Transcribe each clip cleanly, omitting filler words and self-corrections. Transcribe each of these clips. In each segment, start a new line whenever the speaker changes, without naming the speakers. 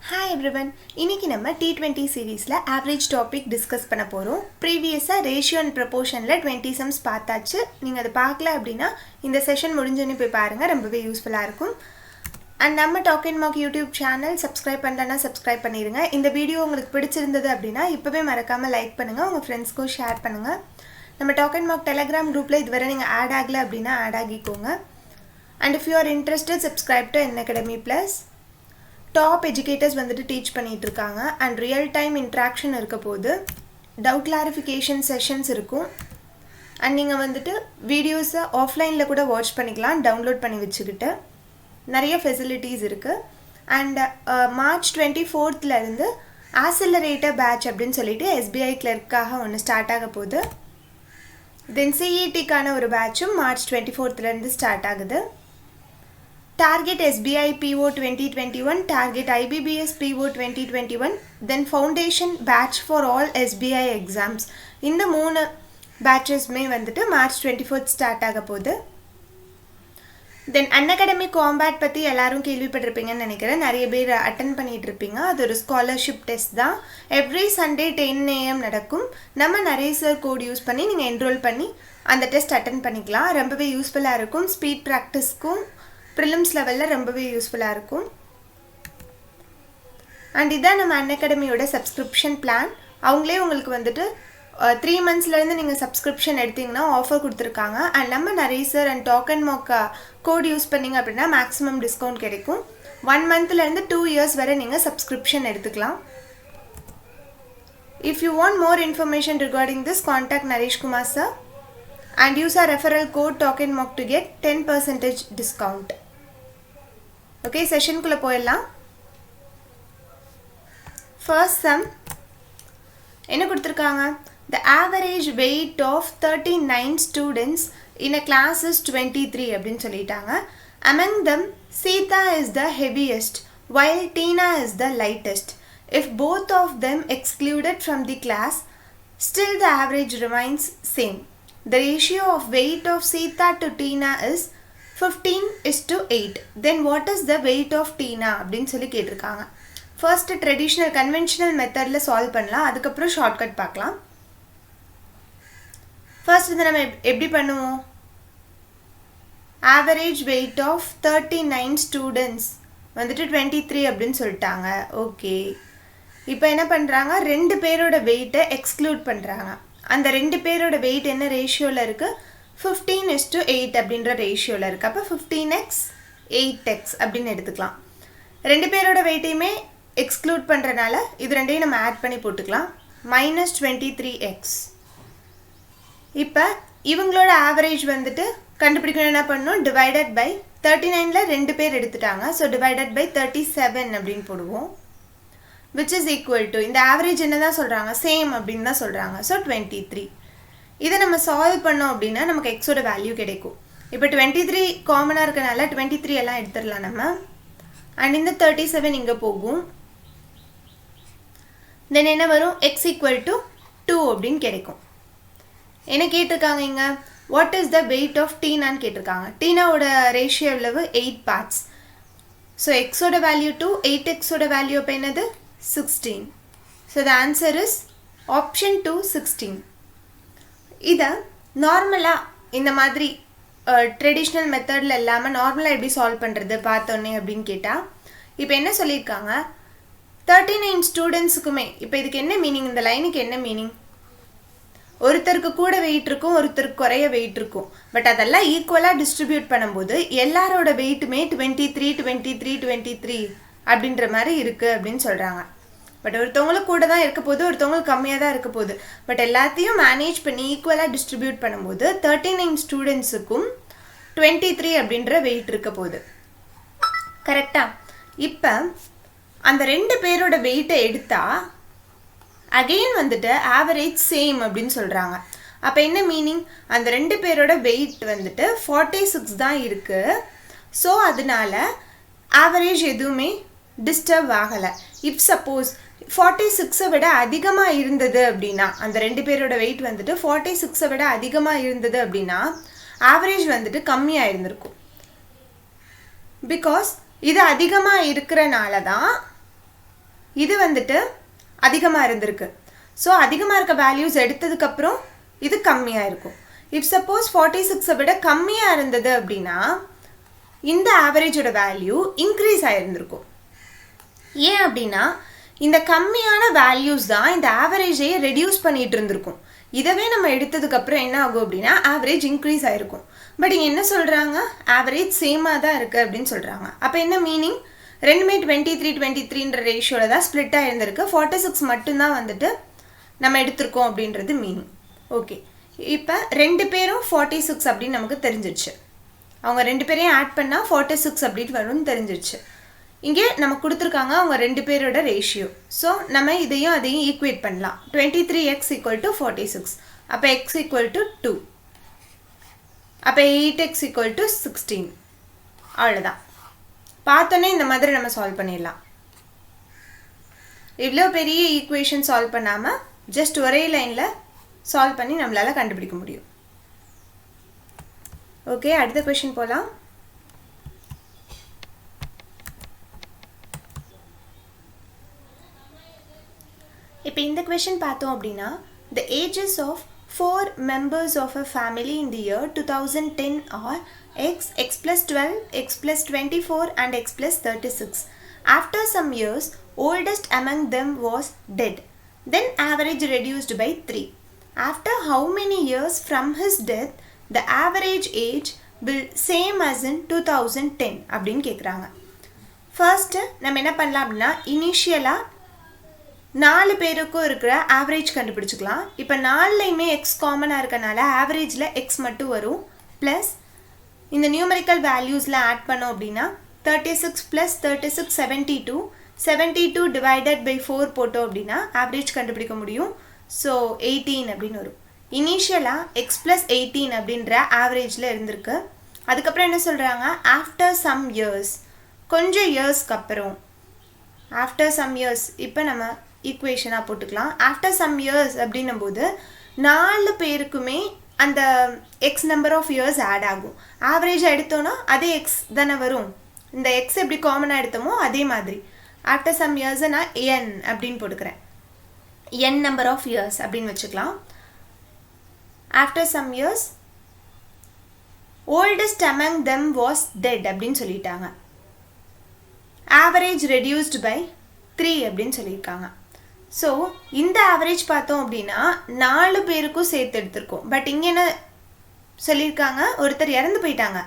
Hi everyone, இன்னைக்கு நம்ம T20 சீரீஸ்ல ஆவரேஜ் டாபிக் டிஸ்கஸ் பண்ண போறோம். ப்ரீவியஸா ரேஷியோ அண்ட் ப்ரொபோர்ஷன்ல 20 சம்ஸ் பார்த்தாச்சு. நீங்க அதை பார்க்கல அப்படின்னா இந்த செஷன் முடிஞ்சோன்னு போய் பாருங்க, ரொம்பவே யூஸ்ஃபுல்லா இருக்கும். அண்ட் நம்ம dog and mark YouTube channel subscribe பண்ணலன்னா சப்ஸ்கிரைப் பண்ணிடுங்க. இந்த வீடியோ உங்களுக்கு பிடிச்சிருந்தது அப்படின்னா இப்போவே மறக்காம லைக் பண்ணுங்க, உங்க ஃப்ரெண்ட்ஸ்க்கும் ஷேர் பண்ணுங்க. நம்ம டாக் அண்ட் மார்க் டெலிகிராம் குரூப்ல இதுவரை நீங்கள் ஆட் ஆகல அப்படின்னா ஆட் ஆகிக்கோங்க. And if you are interested subscribe to Unacademy Plus. Top educators வந்துட்டு டீச் பண்ணிகிட்டு இருக்காங்க அண்ட் ரியல் டைம் இன்ட்ராக்ஷன் இருக்க போது டவுட் கிளாரிஃபிகேஷன் செஷன்ஸ் இருக்கும். அண்ட் நீங்கள் வந்துட்டு வீடியோஸை ஆஃப்லைனில் கூட வாட்ச் பண்ணிக்கலாம், டவுன்லோட் பண்ணி வச்சுக்கிட்டு. நிறைய ஃபெசிலிட்டிஸ் இருக்குது. And March 24th accelerator batch அப்படின்னு சொல்லிட்டு SBI கிளர்க்காக ஒன்று ஸ்டார்ட் ஆக போகுது. தென் CETக்கான ஒரு பேட்சும் மார்ச் 24th ஸ்டார்ட் ஆகுது. Target SBI PO 2021, Target IBBS PO 2021, then Foundation Batch for all SBI exams. இந்த 3 பேட்சஸ்மே வந்துட்டு மார்ச் 24th ஸ்டார்ட் ஆக போகுது. தென் Unacademy Combat பற்றி எல்லாரும் கேள்விப்பட்டிருப்பீங்கன்னு நினைக்கிறேன். நிறைய பேர் அட்டன் பண்ணிகிட்டு இருப்பீங்க. அது ஒரு ஸ்காலர்ஷிப் டெஸ்ட் தான். எவ்ரி சண்டே 10 AM நடக்கும். நம்ம நரேசர் கோட் யூஸ் பண்ணி நீங்கள் என்ரோல் பண்ணி அந்த டெஸ்ட் அட்டன் பண்ணிக்கலாம். ரொம்பவே யூஸ்ஃபுல்லாக இருக்கும். ஸ்பீட் ப்ராக்டிஸ்க்கும் ப்ரிலிம்ஸ் லெவலில் ரொம்பவே யூஸ்ஃபுல்லாக இருக்கும். அண்ட் இதான் நம்ம Unacademyயோட சப்ஸ்கிரிப்ஷன் பிளான். அவங்களே உங்களுக்கு வந்துட்டு 3 monthsலேருந்து நீங்கள் சப்ஸ்கிரிப்ஷன் எடுத்திங்கன்னா ஆஃபர் கொடுத்துருக்காங்க. அண்ட் நம்ம நரேசர் அண்ட் டாக் அண்ட் மார்க் கோட் யூஸ் பண்ணிங்க அப்படின்னா மேக்ஸிமம் டிஸ்கவுண்ட் கிடைக்கும். 1 monthலேருந்து 2 years வரை நீங்கள் சப்ஸ்கிரிப்ஷன் எடுத்துக்கலாம். If you want more information regarding this, contact Naresh Kumar sir and use our referral code Talk and Mock to get 10% discount. Okay, செஷனுக்குள்ளே போயிடலாம். First sum என்ன கொடுத்துருக்காங்க? The average weight of 39 students in a class is 23 அப்படின்னு சொல்லிட்டாங்க. Among them, Sita is the heaviest while Tina is the lightest. If both of them excluded from the class, still the average remains same. The ratio of weight of Sita to Tina is 15:8. Then what is the weight of Tina அப்படின்னு சொல்லி கேட்டிருக்காங்க. First traditional conventional மெத்தடில் solve பண்ணலாம், அதுக்கப்புறம் shortcut பார்க்கலாம். First இதை நம்ம எப்படி பண்ணுவோம்? ஆவரேஜ் வெயிட் ஆஃப் 39 ஸ்டூடெண்ட்ஸ் வந்துட்டு 23 அப்படின்னு சொல்லிட்டாங்க. ஓகே, இப்போ என்ன பண்ணுறாங்க? 2 பேரோட வெயிட்டை எக்ஸ்க்ளூட் பண்ணுறாங்க. அந்த 2 பேரோட வெயிட் என்ன ரேஷியோவில் இருக்குது? 15:8 அப்படின்ற ரேஷியோவில் இருக்குது. அப்போ 15x 8x அப்படின்னு எடுத்துக்கலாம். 2 பேரோட வெயிட்டையுமே எக்ஸ்க்ளூட் பண்ணுறனால இது ரெண்டையும் நம்ம ஆட் பண்ணி போட்டுக்கலாம். -23x. இப்போ இவங்களோட ஆவரேஜ் வந்துட்டு கண்டுபிடிக்கணும். என்ன பண்ணணும்? டிவைடட் பை 39ல் 2 பேர் எடுத்துட்டாங்க. ஸோ டிவைடட் பை 37 அப்படின்னு போடுவோம். which is equal to இந்த ஆவரேஜ் என்ன தான் சொல்கிறாங்க? சேம் அப்படின்னு தான் சொல்கிறாங்க. ஸோ 23. இதை நம்ம சால்வ் பண்ணோம் அப்படின்னா நமக்கு எக்ஸோட வேல்யூ கிடைக்கும். இப்போ 23 காமனாக இருக்கனால 23 எல்லாம் எடுத்துடலாம் நம்ம. அண்ட் இந்த 37 இங்கே போகும். தென் என்ன வரும்? x = 2 அப்படின்னு கிடைக்கும். என்ன கேட்டிருக்காங்க இங்கே? What is the weight of டீனான்னு கேட்டிருக்காங்க. டீனாவோட ரேஷியோ எவ்வளவு? 8 பார்ட்ஸ். ஸோ எக்ஸோட வேல்யூ 2, 8xோட வேல்யூ அப்போ என்னது? 16. So the answer is option 2, 16. இதை நார்மலாக இந்த மாதிரி ட்ரெடிஷ்னல் மெத்தடில் இல்லாமல் நார்மலாக எப்படி சால்வ் பண்ணுறது பார்த்தோன்னே அப்படின்னு கேட்டால், இப்போ என்ன சொல்லியிருக்காங்க? 39 ஸ்டூடெண்ட்ஸுக்குமே இப்போ இதுக்கு என்ன மீனிங்? இந்த லைனுக்கு என்ன மீனிங்? ஒருத்தருக்கு கூட வெயிட் இருக்கும், ஒருத்தருக்கு குறைய வெயிட் இருக்கும். பட் அதெல்லாம் ஈக்குவலாக டிஸ்ட்ரிபியூட் பண்ணும்போது எல்லாரோட வெயிட்டுமே 23 23 23 அப்படின்ற மாதிரி இருக்குது அப்படின்னு சொல்கிறாங்க. பட் ஒருத்தவங்களுக்கு கூட தான் இருக்க போகுது, ஒருத்தவங்களுக்கு கம்மியாக தான் இருக்க போகுது. பட் எல்லாத்தையும் மேனேஜ் பண்ணி ஈக்குவலாக டிஸ்ட்ரிபியூட் பண்ணும்போது 39 ஸ்டூடெண்ட்ஸுக்கும் 23 அப்படின்ற வெயிட் இருக்க போகுது. கரெக்டாக? இப்போ அந்த 2 பேரோட வெயிட்டை எடுத்தால் அகெயின் வந்துட்டு ஆவரேஜ் சேம் அப்படின்னு சொல்கிறாங்க. அப்போ என்ன மீனிங்? அந்த 2 பேரோட வெயிட் வந்துட்டு 46 தான் இருக்குது. ஸோ அதனால ஆவரேஜ் எதுவுமே டிஸ்டர்ப் ஆகலை. இஃப் சப்போஸ் 46 விட அதிகமாக இருந்தது அப்படின்னா, அந்த 2 பேரோட வெயிட் வந்துட்டு 46 விட அதிகமாக இருந்தது அப்படின்னா ஆவரேஜ் வந்துட்டு கம்மியாக இருந்திருக்கும். பிகாஸ் இது அதிகமாக இருக்கிறனால தான் இது வந்துட்டு அதிகமாக இருந்திருக்கு. ஸோ அதிகமாக இருக்க வேல்யூஸ் எடுத்ததுக்கப்புறம் இது கம்மியாக இருக்கும். இஃப் சப்போஸ் 46 விட கம்மியாக இருந்தது அப்படின்னா இந்த ஆவரேஜோட வேல்யூ இன்க்ரீஸ் ஆகிருந்திருக்கும். ஏன் அப்படின்னா இந்த கம்மியான வேல்யூஸ் தான் இந்த ஆவரேஜையே ரெடியூஸ் பண்ணிட்டு இருந்திருக்கும். இதவே நம்ம எடுத்ததுக்கப்புறம் என்ன ஆகும் அப்படின்னா ஆவரேஜ் இன்க்ரீஸ் ஆகிருக்கும். பட் இங்கே என்ன சொல்கிறாங்க, ஆவரேஜ் சேமாக தான் இருக்குது அப்படின்னு சொல்கிறாங்க. அப்போ என்ன மீனிங், ரெண்டுமே 23-23ன்ற ரேஷியோவில் தான் ஸ்ப்ளிட் ஆகிருந்திருக்கு. 46 மட்டும்தான் வந்துட்டு நம்ம எடுத்திருக்கோம் அப்படின்றது மீனிங். ஓகே, இப்போ 2 பேரும் 46 அப்படின்னு நமக்கு தெரிஞ்சிடுச்சு. அவங்க 2 பேரையும் ஆட் பண்ணால் 46 அப்படின்னு வரும்னு தெரிஞ்சிடுச்சு. இங்கே நம்ம கொடுத்துருக்காங்க அவங்க 2 பேரோட ரேஷியோ. ஸோ நம்ம இதையும் அதையும் ஈக்குவேட் பண்ணலாம். 23x = 46. அப்போ x = 2. அப்போ 8x = 16. அவ்வளோதான். பார்த்தோன்னே இந்த மாதிரி நம்ம சால்வ் பண்ணிடலாம். இவ்வளோ பெரிய ஈக்குவேஷன் சால்வ் பண்ணாமல் ஜஸ்ட் ஒரே லைனில் சால்வ் பண்ணி நம்மளால் கண்டுபிடிக்க முடியும். ஓகே, அடுத்த கொஷின் போகலாம். இப்போ இந்த கொஷின் பார்த்தோம் அப்படின்னா the ages of 4 members of a family in the year 2010 are x plus 12, x plus 24 and x plus 36. After some years, oldest among them was dead. Then average reduced by 3. After how many years from his death the average age will same as in 2010 அப்படின்னு கேட்குறாங்க. First நம்ம என்ன பண்ணலாம் அப்படின்னா இனிஷியலாக 4 பேருக்கும் இருக்கிற average கண்டுபிடிச்சிக்கலாம். இப்போ 4லையுமே எக்ஸ் காமனாக இருக்கனால ஆவரேஜில் எக்ஸ் மட்டும் வரும். ப்ளஸ் இந்த நியூமரிக்கல் வேல்யூஸில் ஆட் பண்ணோம் அப்படின்னா 36 + 36 72. 72 டிவைடட் பை 4 போட்டோம் அப்படின்னா ஆவரேஜ் கண்டுபிடிக்க முடியும். ஸோ 18 அப்படின்னு வரும். இனிஷியலாக எக்ஸ் + 18 அப்படின்ற ஆவரேஜில் இருந்திருக்கு. அதுக்கப்புறம் என்ன சொல்கிறாங்க, ஆஃப்டர் சம் இயர்ஸ், கொஞ்சம் இயர்ஸ்க்கு அப்புறம், ஆஃப்டர் சம் இயர்ஸ் இப்போ நம்ம ஈக்குவேஷனாக போட்டுக்கலாம். ஆஃப்டர் சம் இயர்ஸ் அப்படின்னும் போது 4 பேருக்குமே அந்த X number of years add ஆகும். ஆவரேஜாக எடுத்தோன்னா அதே எக்ஸ் தானே வரும். இந்த எக்ஸ் எப்படி காமனாக எடுத்தோமோ அதே மாதிரி ஆஃப்டர் சம் இயர்ஸை நான் என் அப்படின்னு போட்டுக்கிறேன். என் நம்பர் ஆஃப் இயர்ஸ் அப்படின்னு வச்சுக்கலாம். After some years oldest among them was dead அப்படின்னு சொல்லிட்டாங்க. ஆவரேஜ் ரெடியூஸ்டு பை 3 அப்படின்னு சொல்லியிருக்காங்க. ஸோ இந்த ஆவரேஜ் பார்த்தோம் அப்படின்னா 4 பேருக்கும் சேர்த்து எடுத்திருக்கோம். பட் இங்கே என்ன சொல்லியிருக்காங்க, ஒருத்தர் இறந்து போயிட்டாங்க.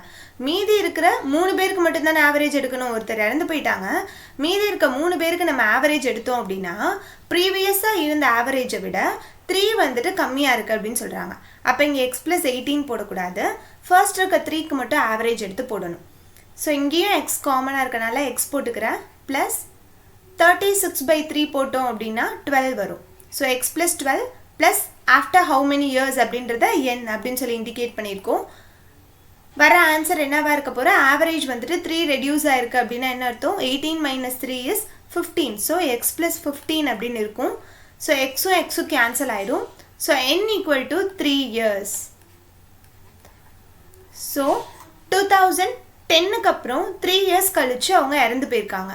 மீதி இருக்கிற 3 பேருக்கு மட்டும்தானே ஆவரேஜ் எடுக்கணும். ஒருத்தர் இறந்து போயிட்டாங்க, மீதி இருக்க 3 பேருக்கு நம்ம ஆவரேஜ் எடுத்தோம் அப்படின்னா ப்ரீவியஸாக இருந்த ஆவரேஜை விட 3 வந்துட்டு கம்மியாக இருக்குது அப்படின்னு சொல்கிறாங்க. அப்போ இங்கே x + 18 போடக்கூடாது. ஃபர்ஸ்ட் இருக்க 3க்கு மட்டும் ஆவரேஜ் எடுத்து போடணும். ஸோ இங்கேயும் x காமனாக இருக்கனால x போட்டுக்கிறேன். ப்ளஸ் 36/3 போட்டோம் அப்படின்னா 12 வரும். So x + 12 plus after how many years அப்படின்றத n அப்படின்னு சொல்லி இண்டிகேட் பண்ணியிருக்கோம். வர ஆன்சர் என்னவா இருக்க போகிற, ஆவரேஜ் வந்துட்டு 3 ரெடியூஸ் ஆயிருக்கு அப்படின்னா என்ன அர்த்தம், 18 - 3 is 15. ஸோ x + 15 அப்படின்னு இருக்கும். ஸோ எக்ஸும் எக்ஸும் கேன்சல் ஆயிடும். So n = 3 years. ஸோ 2010க்கு அப்புறம் 3 years கழிச்சு அவங்க இறந்து போயிருக்காங்க.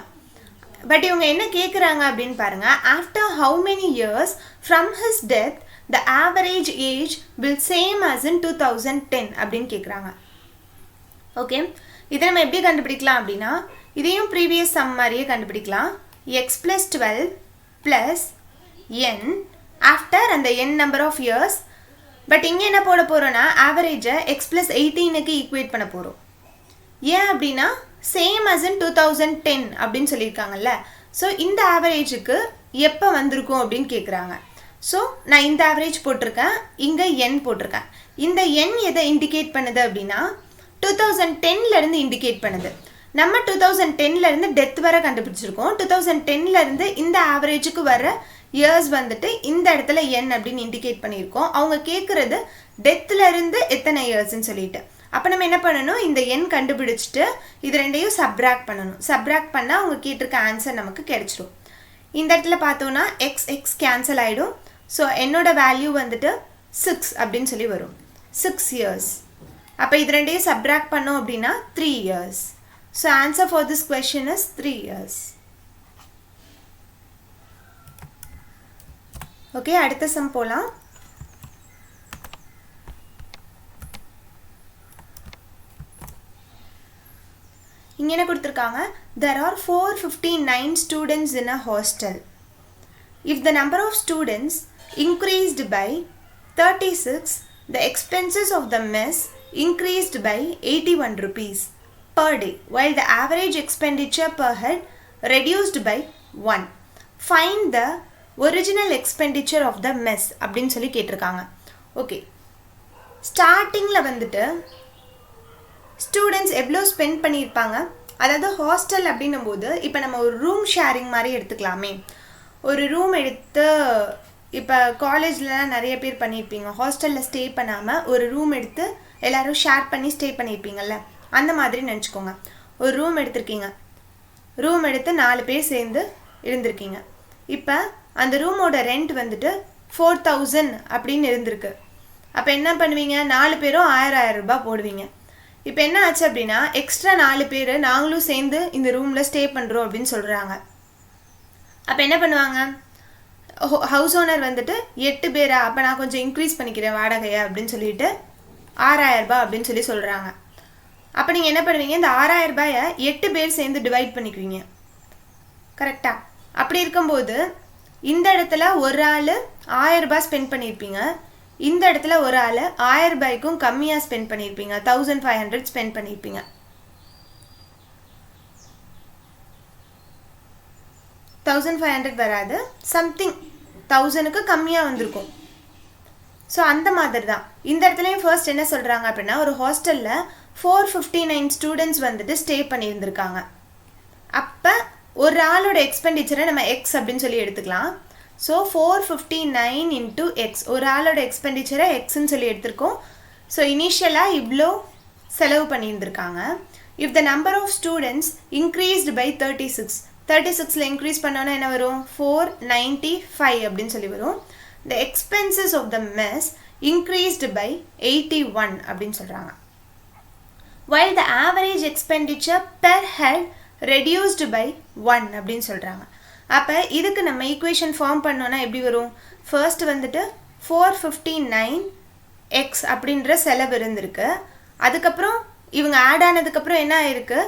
பட் இவங்க என்ன கேட்குறாங்க அப்படின்னு பாருங்க, after how many years from his death the average age will same as in 2010 அப்படின்னு கேட்குறாங்க. ஓகே, இதை நம்ம எப்படி கண்டுபிடிக்கலாம் அப்படின்னா இதையும் ப்ரீவியஸ் சம் மாதிரியே கண்டுபிடிக்கலாம். x + 12 ப்ளஸ் n ஆஃப்டர் அந்த n number of years. But இங்கே என்ன போட போகிறோன்னா ஆவரேஜை x + 18க்கு ஈக்குவேட் பண்ண போகிறோம். ஏன் அப்படின்னா சேம் as in 2010 அப்படின்னு சொல்லியிருக்காங்கல்ல. ஸோ இந்த ஆவரேஜுக்கு எப்போ வந்திருக்கும் அப்படின்னு கேட்குறாங்க. ஸோ நான் இந்த ஆவரேஜ் போட்டிருக்கேன், இங்கே n போட்டிருக்கேன். இந்த n எதை இண்டிகேட் பண்ணுது அப்படின்னா 2010லேருந்து இண்டிகேட் பண்ணுது. நம்ம 2010லேருந்து டெத் வர கண்டுபிடிச்சிருக்கோம். 2010லேருந்து இந்த ஆவரேஜுக்கு வர இயர்ஸ் வந்துட்டு இந்த இடத்துல n அப்படின்னு இண்டிகேட் பண்ணியிருக்கோம். அவங்க கேட்குறது டெத்துலேருந்து எத்தனை இயர்ஸ்ன்னு சொல்லிட்டு. அப்போ நம்ம என்ன பண்ணணும், இந்த n கண்டுபிடிச்சிட்டு இது ரெண்டையும் சப்ராக்ட் பண்ணணும். சப்ராக்ட் பண்ணால் அவங்க கேட்டிருக்க ஆன்சர் நமக்கு கிடைச்சிடும். இந்த இடத்துல பார்த்தோன்னா x கேன்சல் ஆகிடும். ஸோ என்னோட வேல்யூ வந்துட்டு 6 அப்படின்னு சொல்லி வரும். 6 years. அப்போ இது ரெண்டையும் சப்ராக்ட் பண்ணோம் அப்படின்னா 3 years. So answer for this question is 3 years. Okay, அடுத்த சம் போகலாம். இங்கே என்ன கொடுத்துருக்காங்க? There are 459 students in a hostel. If the number of students increased by 36, the expenses of the mess increased by 81 rupees per day, while the average expenditure per head reduced by 1. Find the original expenditure of the mess அப்படின்னு சொல்லி கேட்டிருக்காங்க. Okay, ஸ்டார்டிங்கில் வந்துட்டு students எவ்வளோ spend பண்ணியிருப்பாங்க, அதாவது hostel அப்படின்னும் போது இப்போ நம்ம ஒரு ரூம் ஷேரிங் மாதிரி எடுத்துக்கலாமே. ஒரு ரூம் எடுத்து, இப்போ காலேஜ்லலாம் நிறைய பேர் பண்ணியிருப்பீங்க, ஹாஸ்டலில் ஸ்டே பண்ணாமல் ஒரு ரூம் எடுத்து எல்லோரும் ஷேர் பண்ணி ஸ்டே பண்ணியிருப்பீங்கள்ல, அந்த மாதிரி நினச்சிக்கோங்க. ஒரு ரூம் எடுத்திருக்கீங்க, ரூம் எடுத்து 4 பேர் சேர்ந்து இருந்திருக்கீங்க. இப்போ அந்த ரூமோட ரெண்ட் வந்துட்டு 4000 அப்படின்னு இருந்திருக்கு. அப்போ என்ன பண்ணுவீங்க? 4 பேரும் 1000 ரூபாய் போடுவீங்க. இப்போ என்ன ஆச்சு அப்படின்னா, எக்ஸ்ட்ரா 4 பேர் நாங்களும் சேர்ந்து இந்த ரூமில் ஸ்டே பண்ணுறோம் அப்படின்னு சொல்கிறாங்க. அப்போ என்ன பண்ணுவாங்க? ஹவுஸ் ஓனர் வந்துட்டு 8 பேரா, அப்போ நான் கொஞ்சம் இன்க்ரீஸ் பண்ணிக்கிறேன் வாடகையை அப்படின்னு சொல்லிட்டு 6000 ரூபாய் அப்படின்னு சொல்லி சொல்கிறாங்க. அப்போ நீங்கள் என்ன பண்ணுவீங்க? இந்த 6000 ரூபாயை 8 பேர் சேர்ந்து டிவைட் பண்ணிக்குவீங்க. கரெக்டாக? அப்படி இருக்கும்போது இந்த இடத்துல ஒரு ஆள் 1000 ரூபாய் ஸ்பெண்ட் பண்ணியிருப்பீங்க, இந்த இடத்துல ஒரு ஆள் 1000 ரூபாய்க்கும் கம்மியாக ஸ்பெண்ட் பண்ணியிருப்பீங்க, 1500 ஸ்பெண்ட் பண்ணியிருப்பீங்க. 1500 வராது, சம்திங் 1000க்கு கம்மியாக வந்திருக்கும். ஸோ அந்த மாதிரி தான் இந்த இடத்துலையும் ஃபர்ஸ்ட் என்ன சொல்கிறாங்க அப்படின்னா, ஒரு ஹாஸ்டலில் 459 ஸ்டூடெண்ட்ஸ் வந்துட்டு ஸ்டே பண்ணியிருந்திருக்காங்க. அப்போ ஒரு ஆளோட எக்ஸ்பெண்டிச்சரை நம்ம எக்ஸ் அப்படின்னு சொல்லி எடுத்துக்கலாம். ஸோ 459 இன்ட்டு எக்ஸ், ஒரு ஆளோட எக்ஸ்பெண்டிச்சரை எக்ஸ்ன்னு சொல்லி எடுத்திருக்கோம். ஸோ இனிஷியலாக இவ்வளோ செலவு பண்ணியிருந்திருக்காங்க. If the number of students increased by 36 increase பண்ணோன்னா என்ன வரும்? 495 அப்படின்னு சொல்லி வரும். The expenses of the mess increased by 81 அப்படின்னு சொல்கிறாங்க. while the average expenditure per head reduced by 1 அப்படின்னு சொல்கிறாங்க. அப்போ இதுக்கு நம்ம ஈக்குவேஷன் ஃபார்ம் பண்ணோன்னா எப்படி வரும்? ஃபர்ஸ்ட் வந்துட்டு 459x அப்படின்ற செலவு இருந்திருக்கு. அதுக்கப்புறம் இவங்க ஆட் ஆனதுக்கப்புறம் என்ன ஆயிருக்கு?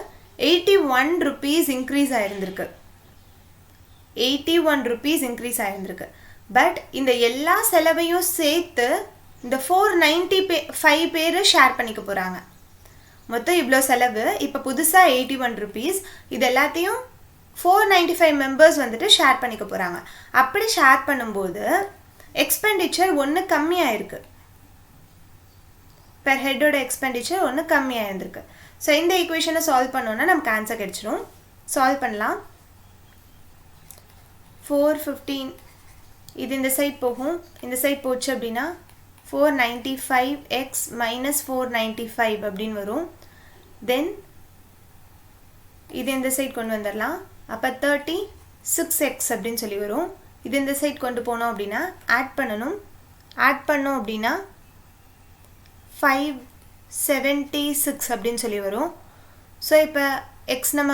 81 rupees இன்க்ரீஸ் ஆயிருந்திருக்கு. 81 rupees இன்க்ரீஸ் ஆயிருந்திருக்கு. பட் இந்த எல்லா செலவையும் சேர்த்து இந்த 495 பேர் ஷேர் பண்ணிக்க போகிறாங்க. மொத்தம் இவ்வளோ செலவு. இப்போ புதுசாக 81 rupees, இது எல்லாத்தையும் 495 மெம்பர்ஸ் வந்துட்டு ஷேர் பண்ணிக்க போகிறாங்க. அப்படி ஷேர் பண்ணும்போது எக்ஸ்பெண்டிச்சர் ஒன்று கம்மியாக இருக்குது. பெர் ஹெட்டோட எக்ஸ்பெண்டிச்சர் ஒன்று கம்மியாக இருந்திருக்கு. ஸோ இந்த ஈக்குவேஷனை சால்வ் பண்ணோன்னா நமக்கு ஆன்சர் கிடச்சிரும். சால்வ் பண்ணலாம். 415 இது இந்த சைட் போகும், இந்த சைட் போச்சு அப்படின்னா 495x மைனஸ் 495 அப்படின்னு வரும். தென் இது இந்த சைட் கொண்டு வந்துடலாம். அப்போ 36x அப்படின்னு சொல்லி வரும். இது இந்த சைட் கொண்டு போனோம் அப்படின்னா ஆட் பண்ணணும். ஆட் பண்ணோம் அப்படின்னா 576 அப்படின்னு சொல்லி வரும். ஸோ இப்போ எக்ஸ் நம்ம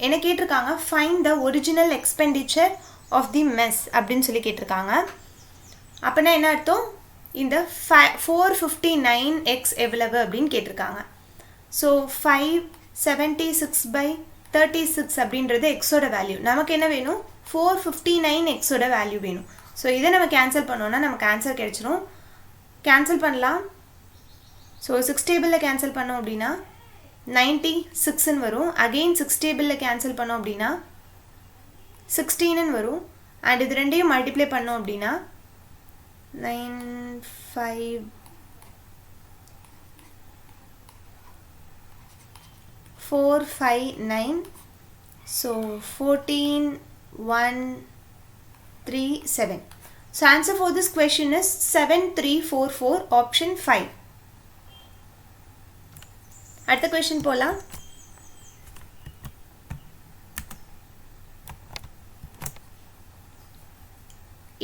என்ன கேட்டிருக்காங்க? Find the original expenditure of the mess அப்படின்னு சொல்லி கேட்டிருக்காங்க. அப்படின்னா என்ன அர்த்தம்? இந்த 459x எவ்வளவு அப்படின்னு கேட்டிருக்காங்க. ஸோ 576/36 அப்படின்றது எக்ஸோட வேல்யூ. நமக்கு என்ன வேணும்? 459xோட வேல்யூ வேணும். ஸோ இதை நம்ம கேன்சல் பண்ணோன்னா நமக்கு ஆன்சர் கிடைச்சிரும். கேன்சல் பண்ணலாம். ஸோ 6 டேபிளில் கேன்சல் பண்ணோம் அப்படின்னா 96ன்னு வரும். அகெயின் 6 டேபிளில் கேன்சல் பண்ணோம் அப்படின்னா 16ன்னு வரும். அண்ட் இது ரெண்டையும் மல்டிப்ளை பண்ணோம் அப்படின்னா 459. So 14,137. So answer for this question is 7344, option 5. அடுத்த question போலாம்.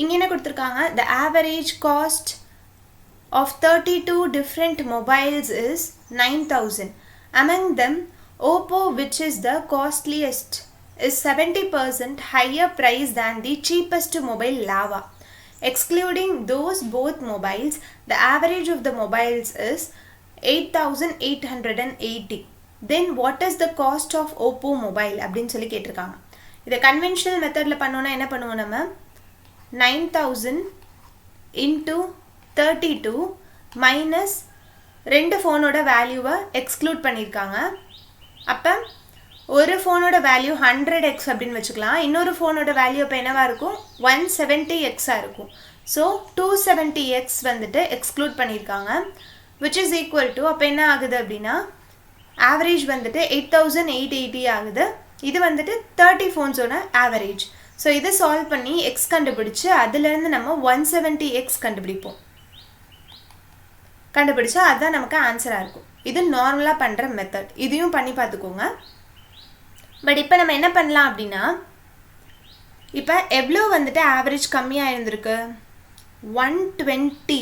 இங்க என்ன கொடுத்திருக்காங்க? The average cost of 32 different mobiles is 9,000. Among them, Oppo, which is the costliest, is 70% higher price than the cheapest mobile, Lava. excluding those both mobiles, the average of the mobiles is 8,880. Then what is the cost of Oppo mobile அப்படின்னு சொல்லி கேட்டிருக்காங்க. இதை conventional மெத்தடில் பண்ணோன்னா என்ன பண்ணுவோம், நம்ம 9,000 into 32 minus ரெண்டு ஃபோனோட வேல்யூவை எக்ஸ்க்ளூட் பண்ணியிருக்காங்க. அப்போ ஒரு ஃபோனோட வேல்யூ 100x அப்படின்னு வச்சுக்கலாம். இன்னொரு ஃபோனோட வேல்யூ இப்போ என்னவாக இருக்கும், 170xஆக இருக்கும். ஸோ 270x வந்துட்டு எக்ஸ்க்ளூட் பண்ணியிருக்காங்க, which is equal to அப்போ என்ன ஆகுது அப்படின்னா ஆவரேஜ் வந்துட்டு 8,880 ஆகுது. இது வந்துட்டு 30 ஃபோன்ஸோட ஆவரேஜ். ஸோ இதை சால்வ் பண்ணி எக்ஸ் கண்டுபிடிச்சு அதுலேருந்து நம்ம 170x கண்டுபிடிச்சா அதுதான் நமக்கு ஆன்சராக இருக்கும். இது நார்மலாக பண்ணுற மெத்தட். இதையும் பண்ணி பார்த்துக்கோங்க. பட் இப்போ நம்ம என்ன பண்ணலாம் அப்படின்னா, இப்போ எவ்வளோ வந்துட்டு ஆவரேஜ் கம்மியாக இருந்திருக்கு, 120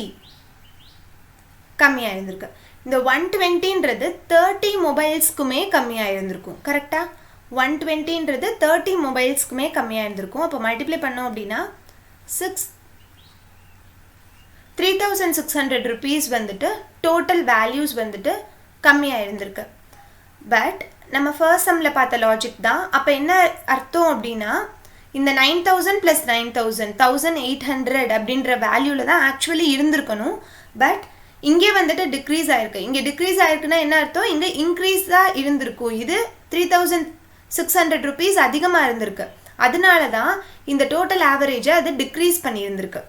கம்மியாக இருந்திருக்கு. இந்த 120ன்றது 30 மொபைல்ஸ்க்குமே கம்மியாக இருந்திருக்கும். கரெக்டாக 120ன்றது 30 மொபைல்ஸ்க்குமே கம்மியாக இருந்திருக்கும். அப்போ மல்டிப்ளை பண்ணோம் அப்படின்னா 3,600 rupees வந்துட்டு டோட்டல் வேல்யூஸ் வந்துட்டு கம்மியாக இருந்திருக்கு. பட் நம்ம ஃபர்ஸ்ட் சம்மில் பார்த்த லாஜிக் தான். அப்போ என்ன அர்த்தம் அப்படின்னா, இந்த 9,000 + 9,000 1,800 அப்படின்ற வேல்யூவில் தான் ஆக்சுவலி இருந்திருக்கணும். பட் இங்கே வந்துட்டு டிக்ரீஸ் ஆகிருக்கு. இங்கே டிக்ரீஸ் ஆகிருக்குன்னா என்ன அர்த்தம், இங்கே இன்க்ரீஸாக இருந்திருக்கும். இது 3,600 rupees அதிகமாக இருந்திருக்கு. அதனால தான் இந்த டோட்டல் ஆவரேஜை அது டிக்ரீஸ் பண்ணியிருந்திருக்கு.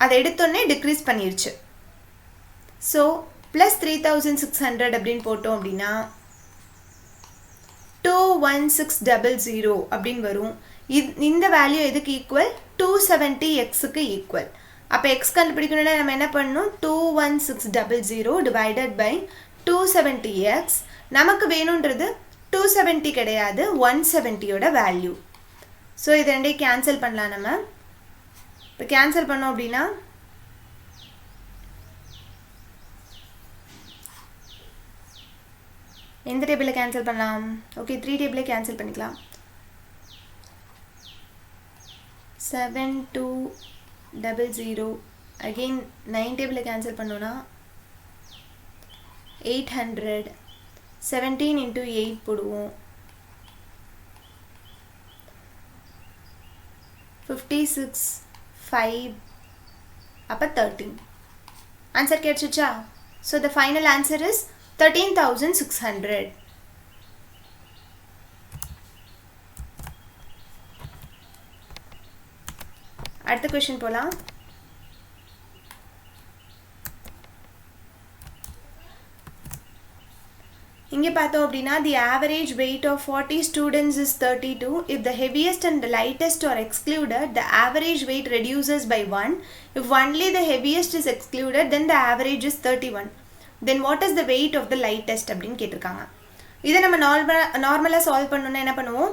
அதை எடுத்தோடனே டிக்ரீஸ் பண்ணிருச்சு. ஸோ ப்ளஸ் 3,600 அப்படின்னு போட்டோம் அப்படின்னா 21600 அப்படின்னு வரும். இந்த வேல்யூ எதுக்கு ஈக்குவல், 270xக்கு ஈக்குவல். அப்போ எக்ஸ் கண்டுபிடிக்கணும்னா நம்ம என்ன பண்ணணும், 21600 டிவைடட் பை 270x. நமக்கு வேணுன்றது 270 கிடையாது, 170யோட வேல்யூ. ஸோ இது ரெண்டையும் கேன்சல் பண்ணலாம். நம்ம இப்போ கேன்சல் பண்ணோம் அப்படின்னா எந்த டேபிளில் கேன்சல் பண்ணலாம், ஓகே 3 டேபிளே கேன்சல் பண்ணிக்கலாம். 7200 அகெயின் 9 டேபிளில் கேன்சல் பண்ணோன்னா 800. 17 into 8 போடுவோம், 56 5 அப்போ 13. ஆன்சர் கிடைச்சிச்சா? So the final answer is 13,600. அடுத்த கொஸ்டின் போகலாம். இங்கே பார்த்தோம் அப்படின்னா the average weight of 40 students is 32. If the heaviest and the lightest are excluded, the average weight reduces by 1. If only the heaviest is excluded, then the average is 31. Then what is the weight of the lightest அப்படின்னு கேட்டிருக்காங்க. இதை நம்ம நார்மலாக solve பண்ணணும்னா என்ன பண்ணுவோம்,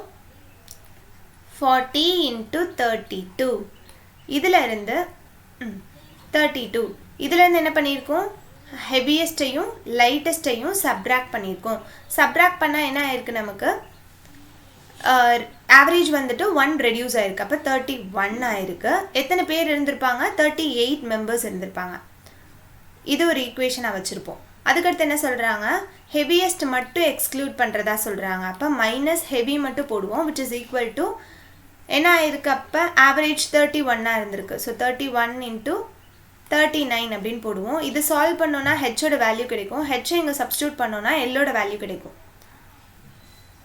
40 into 32 இதில் இருந்து 32 இதிலேருந்து என்ன பண்ணியிருக்கோம், ஹெவியஸ்ட்டையும் லைட்டஸ்ட்டையும் சப்ராக்ட் பண்ணியிருக்கோம். சப்ராக்ட் பண்ணால் என்ன ஆயிருக்கு, நமக்கு ஆவரேஜ் வந்துட்டு 1 ரெடியூஸ் ஆயிருக்கு. அப்போ 31 ஆயிருக்கு. எத்தனை பேர் இருந்திருப்பாங்க, 38 மெம்பர்ஸ் இருந்திருப்பாங்க. இது ஒரு ஈக்குவேஷனாக வச்சுருப்போம். அதுக்கடுத்து என்ன சொல்கிறாங்க, ஹெவியஸ்ட் மட்டும் எக்ஸ்க்ளூட் பண்ணுறதா சொல்கிறாங்க. அப்போ மைனஸ் ஹெவி மட்டும் போடுவோம், விச் இஸ் ஈக்குவல் டு என்ன ஆயிருக்கு, அப்போ ஆவரேஜ் 31 இருந்திருக்கு. ஸோ 31 into 39 அப்படின்னு போடுவோம். இது சால்வ் பண்ணோன்னா ஹெச்சோட வேல்யூ கிடைக்கும். ஹெச்சை இங்கே சப்ஸ்டியூட் பண்ணோன்னா எல்லோட வேல்யூ கிடைக்கும்.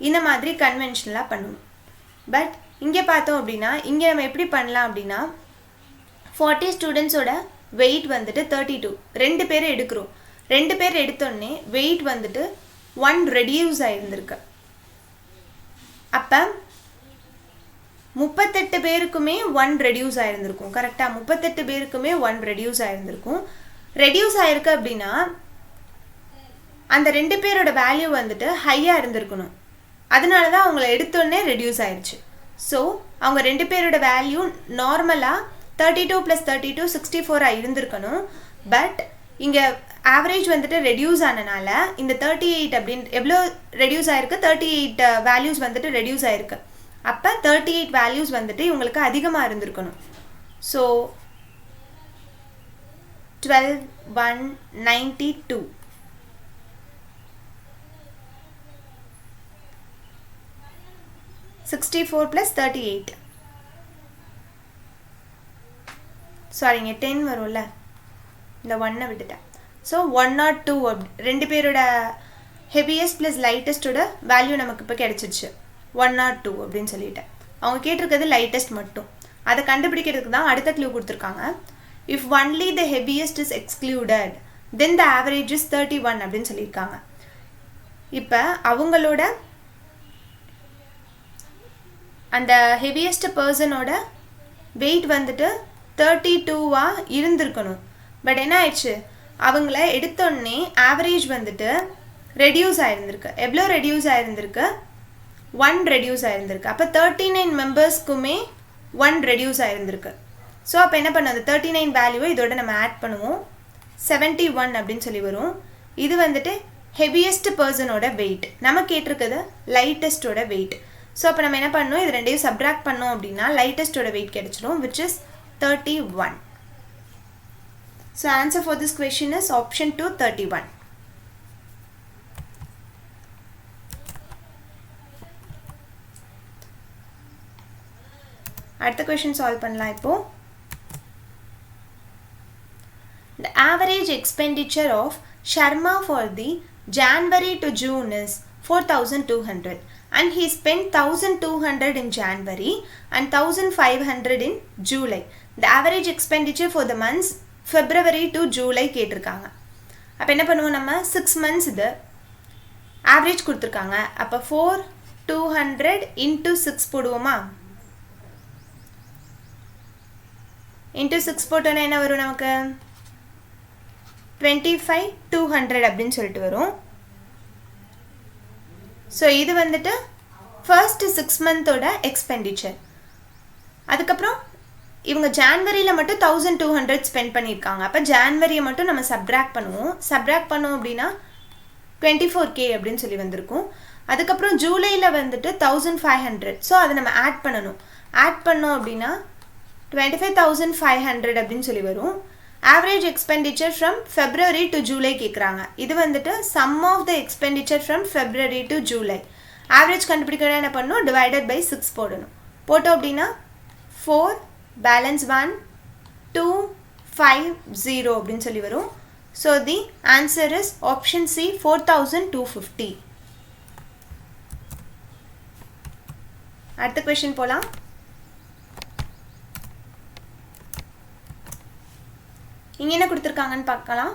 இந்த மாதிரி கன்வென்ஷனலாக பண்ணுவோம். பட் இங்கே பார்த்தோம் அப்படின்னா இங்கே நம்ம எப்படி பண்ணலாம் அப்படின்னா, 40 ஸ்டூடெண்ட்ஸோட வெயிட் வந்துட்டு 32, 2 பேர் எடுக்கிறோம். 2 பேர் எடுத்தோடனே வெயிட் வந்துட்டு 1 ரெடியூஸ் ஆகிருந்திருக்கு. அப்போ 38 பேருக்குமே 1 ரெடியூஸ் ஆகிருந்திருக்கும். கரெக்டாக 38 பேருக்குமே 1 ரெடியூஸ் ஆகிருந்திருக்கும். ரெடியூஸ் ஆகிருக்கு அப்படின்னா அந்த 2 பேரோட வேல்யூ வந்துட்டு ஹையாக இருந்திருக்கணும். அதனால தான் அவங்கள எடுத்தோடனே ரெடியூஸ் ஆயிடுச்சு. ஸோ அவங்க 2 பேரோட வேல்யூ நார்மலாக 32 + 32 64 இருந்திருக்கணும். பட் இங்கே ஆவரேஜ் வந்துட்டு ரெடியூஸ் ஆனனால இந்த 38 அப்படின்னு எவ்வளோ ரெடியூஸ் ஆயிருக்கு, 38 வேல்யூஸ் வந்துட்டு ரெடியூஸ் ஆயிருக்கு. அப்போ 38 வேல்யூஸ் வந்துட்டு இவங்களுக்கு அதிகமாக இருந்திருக்கணும். ஸோ 12, 1, 92. 64 plus 38. சாரி இங்கே 10 வரும்ல, இந்த 1 விட்டுட்டேன். ஸோ 102 ரெண்டு பேரோட ஹெவியஸ்ட் ப்ளஸ் லைட்டஸ்டோட வேல்யூ நமக்கு இப்போ கிடச்சிருச்சு 102 அப்படின்னு சொல்லிட்டேன். அவங்க கேட்டிருக்கிறது லைட்டஸ்ட் மட்டும். அதை கண்டுபிடிக்கிறதுக்கு தான் அடுத்த க்ளூ கொடுத்துருக்காங்க. If only the heaviest is excluded then the average is 31 அப்படின்னு சொல்லியிருக்காங்க. இப்போ அவங்களோட அந்த ஹெவியஸ்ட் பர்சனோட வெயிட் வந்துட்டு 32 இருந்திருக்கணும். பட் என்ன ஆயிடுச்சு, அவங்கள எடுத்தோடனே ஆவரேஜ் வந்துட்டு ரெடியூஸ் ஆயிருந்திருக்கு. எவ்வளோ ரெடியூஸ் ஆயிருந்திருக்கு? 1 ரெடியூஸ் ஆயிருந்திருக்கு. அப்போ 39 மெம்பர்ஸ்க்குமே 1 ரெடியூஸ் ஆயிருந்திருக்கு. ஸோ அப்போ என்ன பண்ண, அந்த 39 வேல்யூவை இதோட நம்ம ஆட் பண்ணுவோம், 71 அப்படின்னு சொல்லி வரும். இது வந்துட்டு ஹெவியஸ்ட் பர்சனோட வெயிட், நம்ம கேட்டிருக்கிறது லைட்டஸ்டோட வெயிட். ஸோ அப்போ நம்ம என்ன பண்ணணும், இது ரெண்டையும் சப்ட்ராக்ட் பண்ணோம் அப்படின்னா லைட்டஸ்டோட வெயிட் கிடைச்சிடும், which is 31. So answer for this question is option 2, 31. அடுத்த question solve பண்ணலாம் இப்போ. The average expenditure of Sharma for the January to June is 4,200 and he spent 1,200 in January and 1,500 in July. The average expenditure for the months February to July கேட்டிருக்காங்க. அப்போ என்ன பண்ணுவோம், நம்ம 6 months இது average கொடுத்துருக்காங்க. அப்போ 4,200 into 6 போடுவோமா, into 6 போட்டோன்னா என்ன வரும் நமக்கு, 25,200 அப்படின்னு சொல்லிட்டு வரும். ஸோ இது வந்துட்டு ஃபர்ஸ்ட் 6 மந்தோட எக்ஸ்பெண்டிச்சர். அதுக்கப்புறம் இவங்க ஜான்வரியில் மட்டும் 1,200 ஸ்பெண்ட் பண்ணியிருக்காங்க. அப்போ ஜான்வரியை மட்டும் நம்ம சப்ட்ராக்ட் பண்ணுவோம். சப்ட்ராக்ட் பண்ணோம் அப்படின்னா 24K அப்படின்னு சொல்லி வந்திருக்கும். அதுக்கப்புறம் ஜூலையில் வந்துட்டு 1,500. ஸோ அதை நம்ம ஆட் பண்ணணும். ஆட் பண்ணோம் அப்படின்னா 25,500 அப்படின்னு சொல்லி வரும். Average expenditure from February to July கேட்குறாங்க. இது வந்துட்டு sum of the expenditure from February to July. Average கண்டுபிடிக்கணும், என்ன பண்ணணும், டிவைடட் பை 6 போடணும். போட்டோம் அப்படின்னா 4 பேலன்ஸ் 1 2 5 0 அப்படின்னு சொல்லி வரும். So the answer is option C, 4,250. அடுத்த கொஸ்டின் போகலாம். இங்கே என்ன கொடுத்துருக்காங்கன்னு பார்க்கலாம்.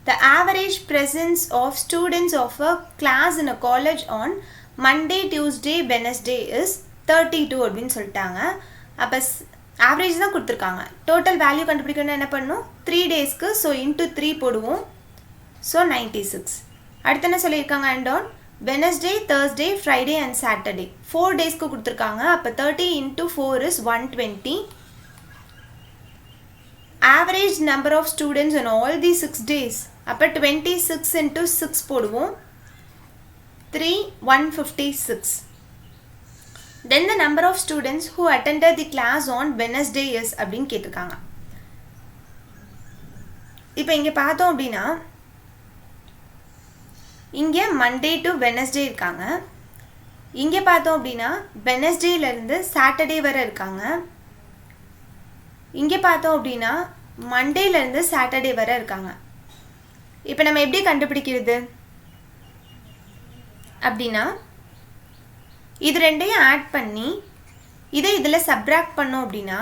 The average presence of students of a class in a college on Monday, Tuesday, Wednesday is 32 அப்படின்னு சொல்லிட்டாங்க. அப்போ ஆவரேஜ் தான் கொடுத்துருக்காங்க. டோட்டல் வேல்யூ கண்டுபிடிக்கணும்னா என்ன பண்ணணும், 3 டேஸ்க்கு ஸோ இன்ட்டு 3 போடுவோம். ஸோ 96. அடுத்து என்ன சொல்லியிருக்காங்க, and on Wednesday, Thursday, Friday and Saturday 4 டேஸ்க்கு கொடுத்துருக்காங்க. அப்போ 30 into 4 is 120. Average number of students on all these 6 days. அப்போ 26 into 6 போடுவோம், 3 156. Then the number of students who attended the class on Wednesday is அப்படின்னு கேட்டிருக்காங்க. இப்போ இங்கே பார்த்தோம் அப்படின்னா இங்கே மண்டே டு வெனஸ்டே இருக்காங்க. இங்கே பார்த்தோம் அப்படின்னா வெனஸ்டேலேருந்து சாட்டர்டே வரை இருக்காங்க. இங்கே பார்த்தோம் அப்படின்னா மண்டேலேருந்து சாட்டர்டே வரை இருக்காங்க. இப்போ நம்ம எப்படி கண்டுபிடிக்கிறது அப்படின்னா, இது ரெண்டையும் ஆட் பண்ணி இதை இதில் சப்ட்ராக்ட் பண்ணோம் அப்படின்னா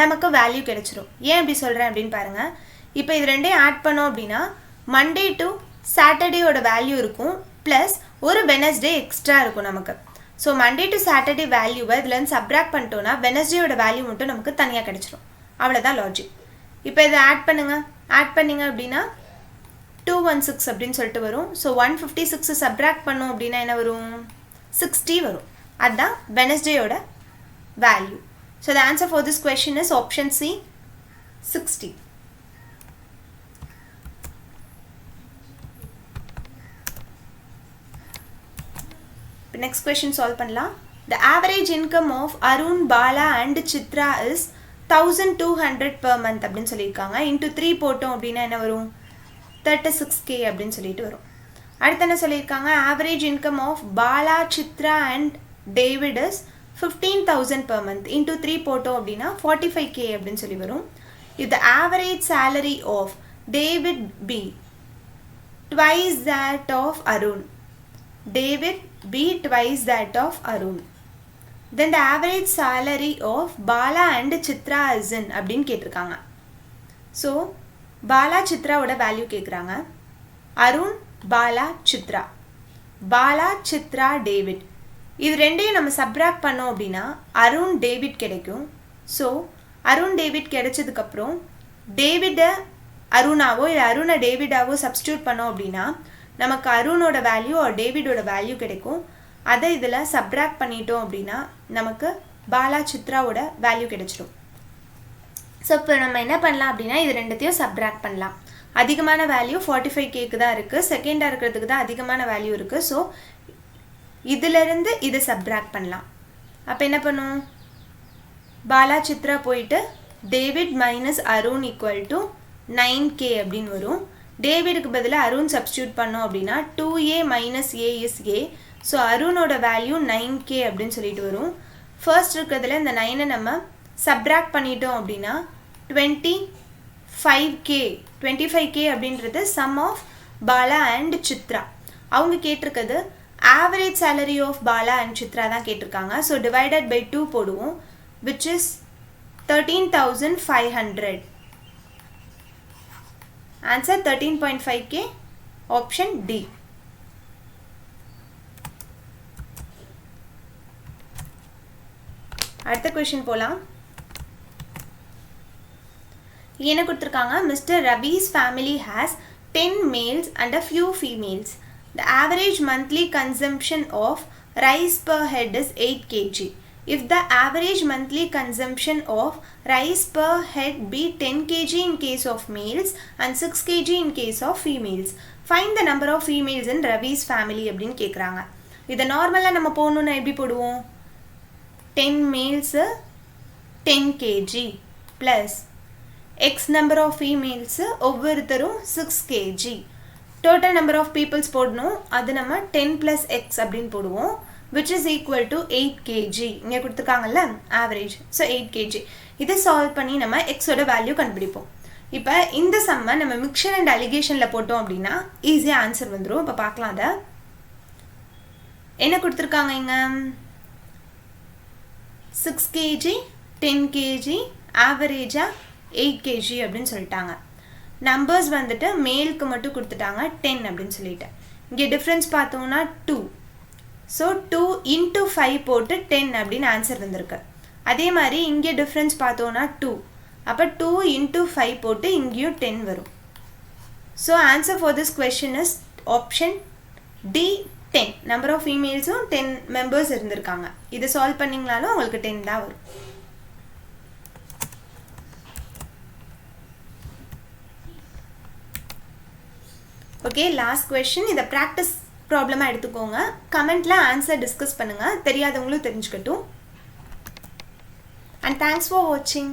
நமக்கு வேல்யூ கிடைச்சிரும். ஏன் இப்படி சொல்கிறேன் அப்படின்னு பாருங்கள். இப்போ இது ரெண்டையும் ஆட் பண்ணோம் அப்படின்னா மண்டே டு சாட்டர்டேயோட வேல்யூ இருக்கும், ப்ளஸ் ஒரு வெனஸ்டே எக்ஸ்ட்ரா இருக்கும் நமக்கு. ஸோ மண்டே டு சாட்டர்டே வேல்யூவை இதுலேருந்து சப்ட்ராக்ட் பண்ணிட்டோன்னா வெனஸ்டேயோட வேல்யூ மட்டும் நமக்கு தனியாக கிடச்சிரும். அவ்வளோதான் லாஜிக். இப்போ இதை ஆட் பண்ணுங்கள். ஆட் பண்ணிங்க அப்படின்னா 216 அப்படின்னு சொல்லிட்டு வரும். ஸோ 156 சப்ட்ராக்ட் பண்ணோம் அப்படின்னா என்ன வரும், 60 வரும். அதுதான் வெனஸ்டேயோட value. So the answer for this question is option C, 60. Next question solve பண்ணலாம். The average income of Arun, Bala and Chitra is 1200 per month அப்படின்னு சொல்லியிருக்காங்க. இன்ட்டு 3 போட்டோம் அப்படின்னா என்ன வரும்? 36K அப்படின்னு சொல்லிட்டு வரும். அடுத்து என்ன சொல்லியிருக்காங்க? Average income of Bala, Chitra and David is 15,000 per month. Into 3 போட்டோம் அப்படின்னா 45K அப்படின்னு சொல்லி வரும். இது average salary of David be twice that of Arun. David B twice that of Arun. Then the average salary of Bala and Chitra is in அப்படின்னு கேட்டிருக்காங்க. So Bala சித்ராவோட value கேட்குறாங்க. Arun, Bala, Chitra. Bala, Chitra, David. இது ரெண்டையும் நம்ம சப்ராக்ட் பண்ணோம் அப்படின்னா அருண், டேவிட் கிடைக்கும். ஸோ அருண், டேவிட் கிடைச்சதுக்கப்புறம் டேவிட்டை அருணாவோ இல்லை அருணை டேவிடாவோ சப்ஸ்டியூட் பண்ணோம் அப்படின்னா நமக்கு அருணோட வேல்யூ ஒரு டேவிடோட வேல்யூ கிடைக்கும். அதை இதில் சப்ராக்ட் பண்ணிட்டோம் அப்படின்னா நமக்கு பாலா, சித்ராவோட வேல்யூ கிடைச்சிடும். ஸோ இப்போ நம்ம என்ன பண்ணலாம் அப்படின்னா இது ரெண்டுத்தையும் சப்ராக்ட் பண்ணலாம். அதிகமான வேல்யூ 45Kக்கு தான் இருக்குது, செகண்டாக இருக்கிறதுக்கு தான் அதிகமான வேல்யூ இருக்குது. ஸோ இதிலிருந்து இதை சப்ராக்ட் பண்ணலாம். அப்போ என்ன பண்ணும்? பாலா, சித்ரா போயிட்டு David minus Arun equal to 9K அப்படின்னு வரும். டேவிடுக்கு பதிலாக அருண் சப்ஸ்டியூட் பண்ணோம் அப்படின்னா 2A மைனஸ் A இஸ் A. ஸோ அருணோட வேல்யூ 9K அப்படின்னு சொல்லிட்டு வரும். ஃபர்ஸ்ட் இருக்கிறதுல இந்த 9ஐ நம்ம சப்ராக்ட் பண்ணிட்டோம் அப்படின்னா 25K அப்படின்றது sum of Bala and Chitra. அவங்க கேட்டிருக்கிறது average salary of Bala and Chitra தான் கேட்டிருக்காங்க. ஸோ டிவைடட் பை 2 போடுவோம், which is 13,500. Answer 13.5K, option D. அடுத்த கொஸ்டின் போலாம். என்ன கொடுத்துருக்காங்க? மிஸ்டர் ரவி's family has 10 males and a few females. The average monthly consumption of rice per head is 8 kg. If the average monthly consumption of rice per head be 10 kg in case of males and 6 kg in case of females, find the number of females in Ravi's family அப்படின்னு கேட்குறாங்க. இதை நார்மலாக நம்ம போகணுன்னா எப்படி போடுவோம்? 10 males 10 kg plus x number of females ஒவ்வொருத்தரும் 6 kg. Total number of peoples போடணும். அது நம்ம 10 plus x அப்படின்னு போடுவோம், which is equal to 8 kg. இங்கே கொடுத்துருக்காங்கல்ல ஆவரேஜ். So 8 kg. இதை சால்வ் பண்ணி நம்ம எக்ஸோட வேல்யூ கண்டுபிடிப்போம். இப்போ இந்த சம்மை நம்ம மிக்சர் அண்ட் அலிகேஷனில் போட்டோம் அப்படின்னா ஈஸியாக ஆன்சர் வந்துடும். இப்போ பார்க்கலாம். அதை என்ன கொடுத்துருக்காங்க? இங்கே 6 kg 10 kg ஆவரேஜாக 8 kg அப்படின்னு சொல்லிட்டாங்க. நம்பர்ஸ் வந்துட்டு மேலுக்கு மட்டும் கொடுத்துட்டாங்க 10 அப்படின்னு சொல்லிட்டு. இங்கே டிஃப்ரென்ஸ் பார்த்தோம்னா 2. ஸோ 2 into 5 போட்டு 10 அப்படின்னு ஆன்சர் வந்திருக்கு. அதே மாதிரி இங்கே டிஃப்ரென்ஸ் பார்த்தோன்னா 2. அப்போ 2 into 5 போட்டு இங்கேயும் 10 வரும். So answer for this question is option D 10. Number of ஃபீமேல்ஸும் 10 மெம்பர்ஸ் இருந்திருக்காங்க. இதை சால்வ் பண்ணிங்கனாலும் உங்களுக்கு 10 தான் வரும். Okay, last question. இதை ப்ராக்டிஸ் ப்ராப்ளமாக எடுத்துக்கோங்க. கமெண்ட்டில் ஆன்சர் டிஸ்கஸ் பண்ணுங்கள், தெரியாதவங்களும் தெரிஞ்சுக்கட்டும். அண்ட் தேங்க்ஸ் ஃபார் வாட்சிங்.